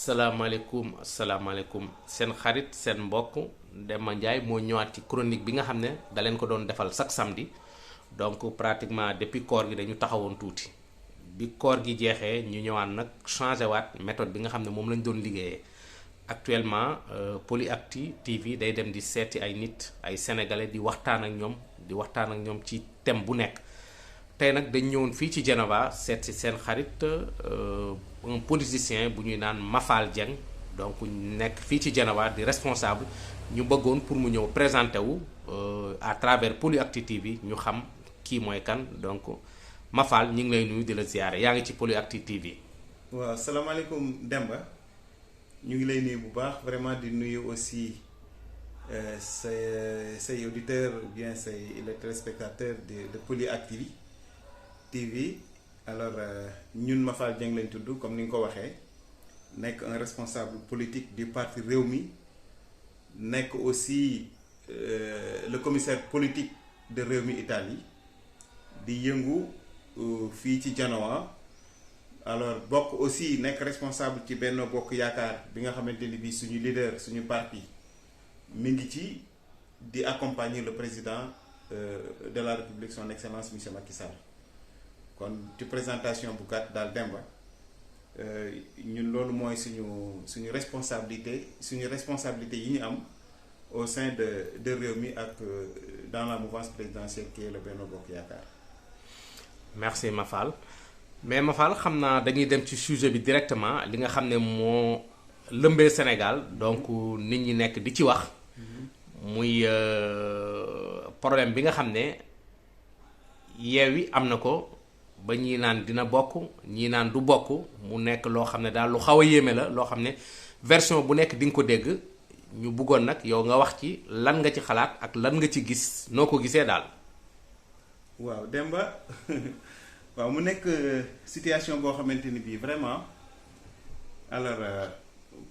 asalaamaaleykum seen xarit seen mbokk Demba Ndiaye moo ñëwaat ci chronique bi nga xam ne da leen ko doon defal chaque samedi donc pratiquement depuis koor gi dañu taxawoon tuuti bi koor gi jeexee ñu ñëwaat nag changé waat méthode bi nga xam ne moom lañ doon liggéeyee actuellement Polyactu TV day dem di seeti ay nit ay sénégalais di waxtaan ak ñoom ci thème bu nekk. tey nag dañ ñëwoon fii ci Genova seet si seen xarit un politicien bu ñuy naan Mafal Dieng donc nekk fii ci Genova di responsable ñu bëggoon pour mu ñëw présenté wu à travers Polyactu TV ñu xam kii mooy kan donc Mafal ñu ngi lay nuyu di la ziyaare yaa ngi ci Polyactu TV. waaw salaamaaleykum Demba ñu ngi lay nuyu bu baax vraiment di nuyu aussi say auditeurs ou bien les téléspectateurs de Polyactu TV alors ñun Mafal Dieng lañ tudd comme ni nga ko waxee nekk un responsable politique du parti Rewmi nekk aussi le commissaire politique de Rewmi Italie di yëngu fii ci Genoa alors bokk aussi nekk responsable ci Benno Bokk Yaakaar bi nga xamante ni bii suñu leader suñu parti mi ngi ci di accompagner le président de la République son excellence monsieur Macky Sall. kon ci présentation bu gàtt daal Demba ñun loolu mooy suñu responsabilité yi ñu am au sein de Rewmi ak dans la mouvance présidentielle qui est le Benno Bokk Yaakaar. merci Mafal mais Mafal xam naa dañuy dem ci sujet bi directement li nga xam ne moo lëmbee Sénégal donc nit ñi nekk di ci wax muy problème bi nga xam ne Yewwi am na ko. ba ñii naan dina bokk ñii naan du bokk mu nekk loo xam ne daal lu xaw a yéeme la loo xam ne version bu nekk di nga ko dégg ñu bëggoon nag yow nga wax ci lan nga ci xalaat ak lan nga ci gis noo ko gisee daal. waaw Demba waaw mu nekk situation boo xamante ni bii vraiment alors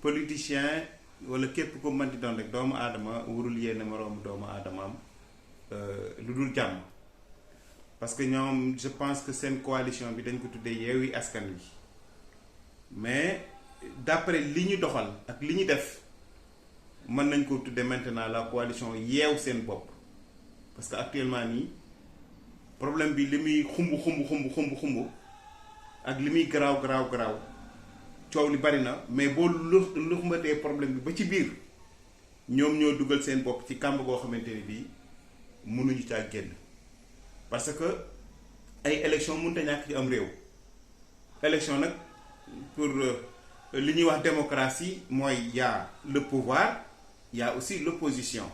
politicien wala képp ko mën di doon rek doomu aadama wurul yéene moroomu doomu aadamaam lu dul jàmm. parce que ñoom je pense que seen coalition bi dañ ko tuddee Yewwi Askan Wi mais d'après li ñu doxal ak li ñu def mën nañ ko tuddee maintenant la coalition yeew seen bopp parce que actuellement nii problème bi li muy xumb ak li muy garaaw coow li bari na mais boo luxmbatee problème bi ba ci biir ñoom ñoo dugal seen bopp ci kàmb goo xamante ni bii mënuñu caa génn. parce que ay élection mënut a ñàkk ci am réew élection nag pour li ñuy wax démocratie mooy y a le pouvoir y a aussi l'opposition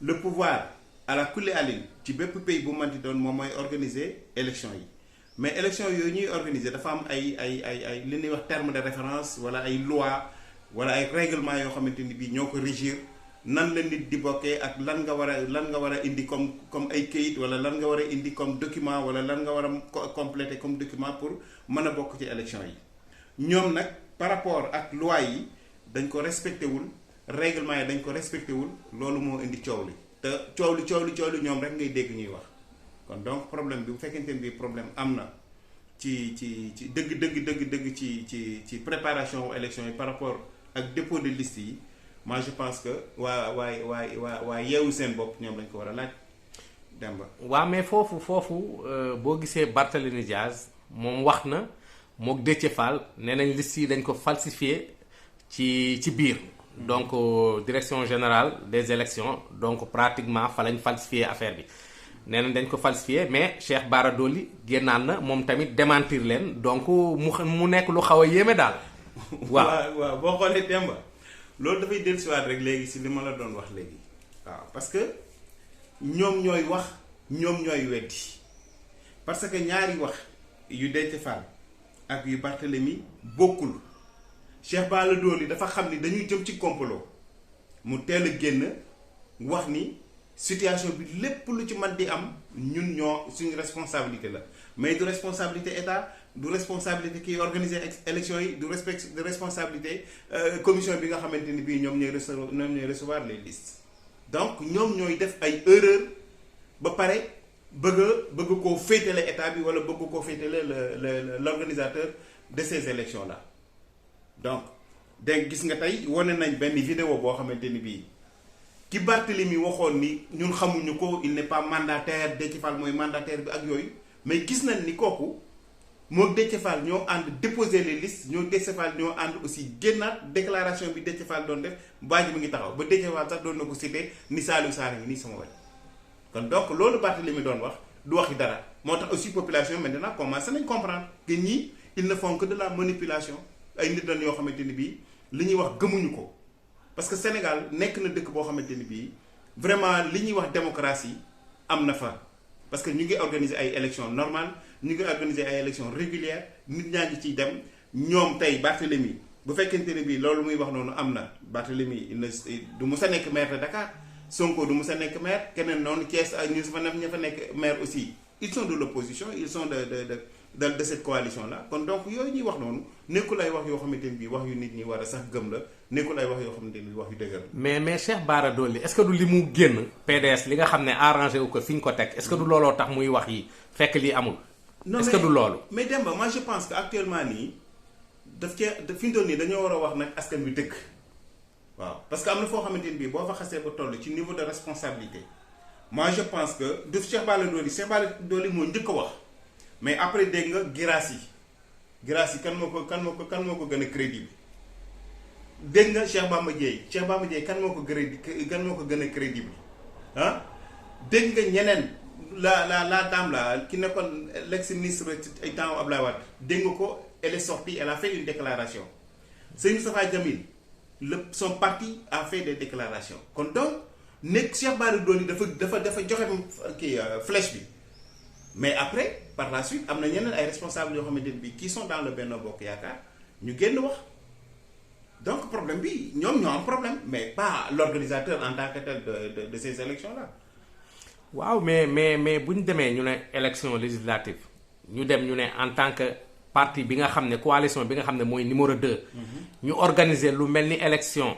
le pouvoir à la kulli alin ci bépp pays bu manti doon moom mooy organiser élection yi mais élection yooyu ñuy organiser dafa am ay li ñuy wax terme de référence wala ay loi wala ay règlement yoo xamante ni bii ñoo ko régir nan la nit di bokkee ak lan nga war a indi comme ay kayit wala lan nga war a indi comme document wala lan nga war a compléter comme document pour mën a bokk ci élection yi ñoom nag par rapport ak loi yi dañ ko respecté wul règlement yi dañ ko respecté wul loolu moo indi coow li te coow li ñoom rek ngay dégg ñuy wax kon donc problème bi bu fekkente ne bii problème am na ci dëgg ci préparation élection yi par rapport ak dépôt de liste yi. moi je pense que waa yeewu seen bopp ñoom lañ ko war a laaj Demba. waaw mais foofu boo gisee Barthélémy Diaz moom wax na mook Déthié Fall nee nañ liste yi dañ ko falsifié ci biir. donc direction générale des élections donc pratiquement fa lañ falsifié affaire bi nee nañ dañ ko falsifié mais Cheikh Bara Dolly génnaan na moom tamit démentir leen donc mu nekk lu xaw a yéeme daal. waaw boo xoolee Demba. loolu dafay dellusiwaat rek léegi si li ma la doon wax léegi waaw parce que ñoom ñooy wax ñoom ñooy weddi parce que ñaari wax yu Déthié Fall ak yu Barthélémy bokkul Cheikh Bara Dolly dafa xam ni dañuy jëm ci complot mu teel a génn wax ni situation bi lépp lu ci mën di am ñun ñoo suñu responsabilité la mais du responsabilité état du responsabilité kiy organiser élection yi du responsabilité commission bi nga xamante ni bii ñoom ñooy recevoir les listes donc ñoom ñooy def ay erreur ba pare bëgg koo féetale état bi wala bëgg koo féetale l'organisateur de ces élections là donc donc gis nga tey wane nañ benn vidéo boo xamante ni bii ki Barthélemy waxoon ni ñun xamuñu ko il n'est pas mandataire Déthié Fall mooy mandataire bi ak yooyu mais gis nañ ni kooku moo Déthié Fall ñoo ànd déposer les listes ñoo Déthié Fall ñoo ànd aussi génnaat déclaration bi Déthié Fall doon def baaji mu ngi taxaw ba Déthié Fall sax doon na ko cité ni Saliou Sarr ngi nii sama wet kon donc loolu Barthélemy doon wax du waxi dara moo tax aussi population maintenant commencé nañ comprendre que ñii ils ne font que de la manipulation ay nit lañ yoo xamante ni bii li ñuy wax gëmuñu ko parce que Sénégal nekk na dëkk boo xamante ni bii vraiment li ñuy wax démocratie am na fa parce que ñu ngi organiser ay élections normales ñu ngi organiser ay élections régulières nit ñaa ngi ciy dem ñoom tey Barthélemy bu fekkente ne bii loolu muy wax noonu am na Barthélemy du mus a nekk maire de Dakar Sonko du mus a nekk maire keneen noonu Thiès ak ñu fa nekk maire aussi ils sont de l'opposition ils sont de cette coalition là kon donc yooyu ñuy wax noonu nekkul ay wax yoo xamante ni bii wax yu nit ñi war a sax gëm la nekkul ay wax yoo xamante ni wax yu dëgër mais Cheikh Bara Dolly est-ce que du li mu génn PDS li nga xam ne arrangé wu ko fi ñu ko teg est-ce que du looloo tax muy wax yi fekk lii amul. est-ce que du loolu. mais Demba moi je pense que actuellement nii daf cee fi ñu doon nii dañoo war a wax nag askan bi dëgg waaw parce que am na foo xamante ni bii boo fa xasee ba toll ci niveau de responsabilité moi je pense que du Cheikh Bara Dolly moo njëkk a wax. mais après dégg nga Guirassy kan moo ko gën a crédible dégg nga Cheikh Bamba Dièye kan moo ko gën a crédible ah dégg nga ñeneen la dame la ki nekkoon l'ex-ministre ay temps Abdoulaye Wade dégg nga ko elle est sortie elle a fait une déclaration Serigne Moustapha Djamil son parti a fait des déclarations kon donc nekk Cheikh Bara Dolly dafa joxe kii flèche bi mais après par la suite am na ñeneen ay responsables yoo xamante ne bii qui sont dans le Benno Bokk Yaakaar ñu génn wax donc problème bi ñoom ñoo am problème mais pas l'organisateur en tant que tel de ces élections là. waaw mais bu ñu demee ñu ne élection législative ñu dem ñu ne en tant que parti bi nga xam ne coalition bi nga xam ne mooy numéro 2. ñu organiser lu mel ni élection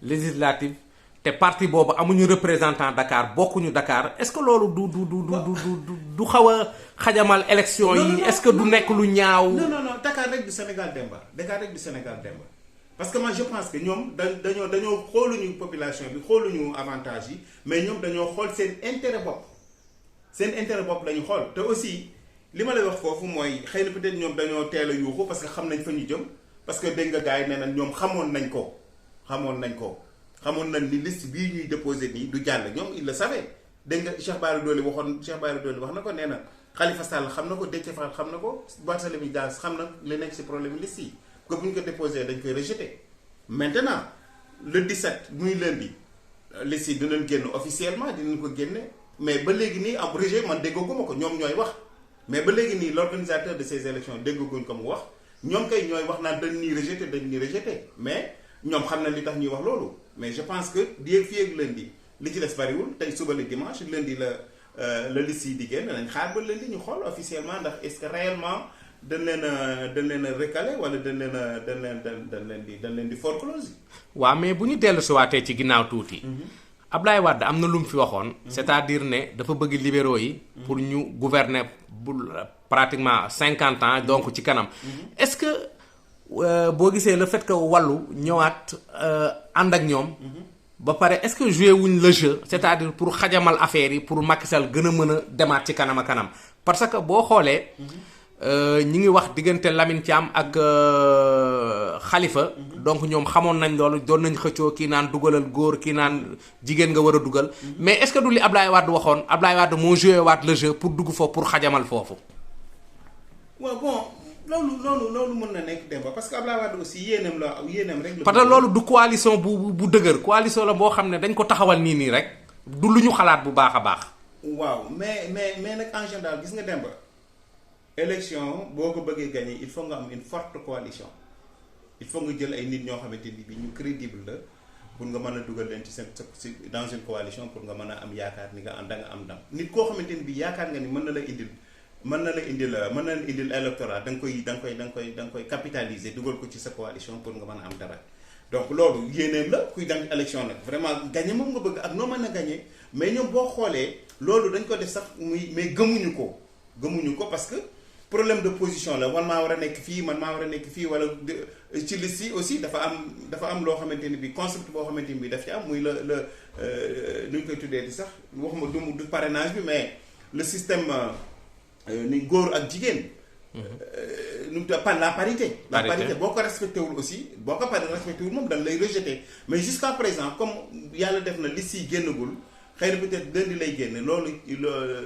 législative. te parti boobu amuñu représentant Dakar bokkuñu Dakar est-ce que loolu du xaw a xajamal élection yi est-ce que du nekk lu ñaaw. non Dakar rek du Sénégal Demba parce que moi je pense que ñoom dañoo xooluñu population bi xooluñu avantage yi mais ñoom dañoo xool seen intérêt bopp la ñu xool te aussi li ma lay wax foofu mooy xëy na peut-être ñoom dañoo teel a yuuxu parce que xam nañ fa ñu jëm parce que dégg nga gars yi nee na ñoom xamoon nañ ko xamoon nañ ni liste bii ñuy déposé nii du jàll ñoom il le savait dégg nga Cheikh Bara Dolly wax na ko nee na Khalifa Sall xam na ko Déthié Fall xam na ko Barthélémy Dias xam na li nekk ci problème liste yi que bu ñu ko déposé dañ koy rejeté maintenant le 17 muy lundi liste yi dinañ génn officiellement dinañ ko génne mais ba léegi nii am rejet man déggaguma ko ñoom ñooy wax mais ba léegi nii l'organisateur de ces élections déggaguñ ko mu wax ñoom kay ñooy wax naan dañ ñuy rejeté mais ñoom xam na li tax ñuy wax loolu mais je pense que fii ak lundi li ci des bariwul tey suba le dimanche lundi la liste yi di génn nañ xaar ba lundi ñu xool officiellement ndax est-ce que réellement dañ leen a recalé wala dañ leen di foreclose. waaw mais bu ñu dellu si waatee ci ginnaaw tuuti. Ablaye Wade am na lu mu fi waxoon. c'est-à-dire ne dafa bëgg libéraux yi. pour ñu gouverner bu pratiquement 50 ans donc ci kanam. est-ce que boo gisee le fait que wàllu ñëwaat ànd ak ñoom. ba pare est-ce que joué wuñ le jeu c'est-à-dire pour xajamal affaire yi pour Macky Sall gën a mën a demaat ci kanam a kanam parce que boo xoolee. ñi ngi wax diggante Lamine Thiam ak Khalifa. donc ñoom xamoon nañ loolu doon nañ xëccoo kii naan dugalal góor kii naan jigéen nga war a dugal. mais est-ce que du li Ablaye Wade waxoon Ablaye Wade moo joué waat le jeu pour dugg foofu pour xajamal foofu. waaw bon. loolu mën na nekk Demba parce que Abdoulaye Wade aussi yéenam rek la. parce que loolu du coalition bu dëgër coalition la boo xam ne dañ ko taxawal nii rek du lu ñu xalaat bu baax a baax. waaw mais nag en général gis nga Demba élection boo ko bëggee gagner il faut nga am une forte coalition il faut nga jël ay nit ñoo xamante ni bi ñu crédible la pour nga mën a dugal leen ci dans une coalition pour nga mën a am yaakaar ni nga am ndam nit koo xamante ni bi yaakaar nga ni mën na la indil électorat da nga koy capitaliser dugal ko ci sa coalition pour nga mën a am dara donc loolu yéeneem la kuy dem élection nag vraiment gagné moom nga bëgg ak noo mën a gagné mais ñoom boo xoolee loolu dañ ko def sax mais gëmuñu ko parce que problème de position la man maa war a nekk fii man maa war a nekk fii wala ci liste yi aussi dafa am loo xamante ni bi concept boo xamante ni bi daf ci am muy nu ñu koy tuddee di sax waxuma du parrainage bi mais le système ni góor ak jigéen. Par la parité. La parité boo ko respecté wul aussi boo ko respecté wul moom dañ lay rejeté mais jusqu'à présent comme yàlla def na liste yi génnagul xëy na peut-être lundi lay génn loolu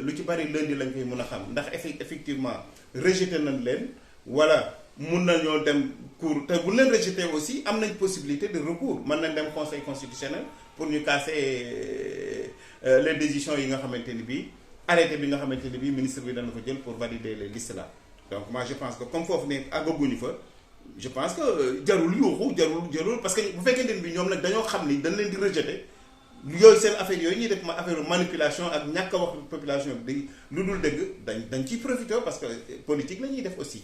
lu ci bari lundi lañ koy mën a xam ndax effectivement rejeté nañ leen wala mun nañoo dem cour te bu leen rejeté aussi am nañ possibilité de recours mën nañ dem conseil constitutionnel pour ñu casser les décisions yi nga xamante ni bii arrêté bi nga xamante ni bii ministre bi dana ko jël pour valider les listes là. Donc moi je pense que comme foofu ne àggaguñu fa je pense que jarul yuuxu jarul parce que bu fekkente ne bi ñoom nag dañoo xam ni dañ leen di rejeter yooyu seen affaire yooyu ñuy def ma affaire manipulation ak ñàkk a wax population bi lu dul dëgg dañ ciy profiter parce que politique la ñuy def aussi.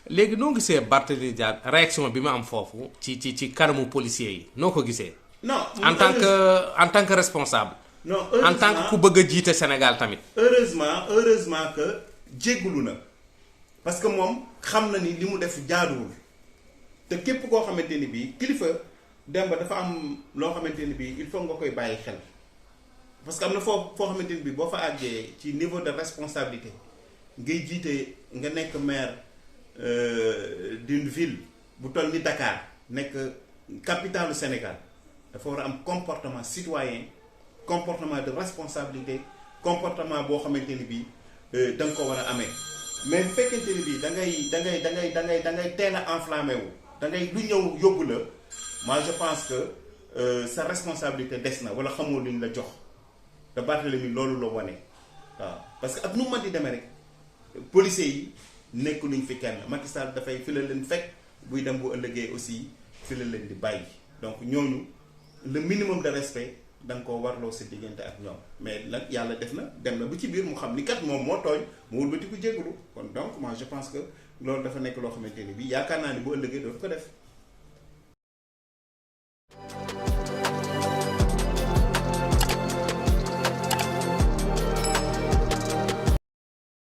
léegi noo gisee Barthélémy Dias réaction bi ma am foofu ci kanamu policiers yi noo ko gisee. non en tant que responsable. non en tant que ku bëgg a jiite Sénégal tamit. heureusement que jéggulu na. parce que moom xam na ni li mu def jaaduwul te képp koo xamante ni bii kilifa Demba dafa am loo xamante ni bii il faut nga koy bàyyi xel parce que am na foo xamante ni bii boo fa àggee ci niveau de responsabilité ngay jiite nga nekk maire d'une ville bu toll ni Dakar nekk capitalu Sénégal dafa war a am comportement citoyen comportement de responsabilité comportement boo xamante ni bii da nga ko war a amee. mais bu fekkente ni bii da ngay teel a enflammé wu da ngay lu ñëw yóbbu la moi je pense que sa responsabilité des na wala xamoo luñ la jox te Barthélémy loolu la wane waaw parce que ak nu mu mën di demee rek policiers yi nekk luñ fi kenn Macky Sall dafay fi la leen fekk buy dem bu ëllëgee aussi fi la leen di bàyyi donc ñooñu le minimum de respect da nga koo warloo sa diggante ak ñoom mais nag yàlla def na dem na bu ci biir mu xam ni kat moom moo tooñ mu wëlbati ko jégalu kon donc moi je pense que loolu dafa nekk loo xamante ni bii yaakaar naa ni bu ëllëgee dootu ko def.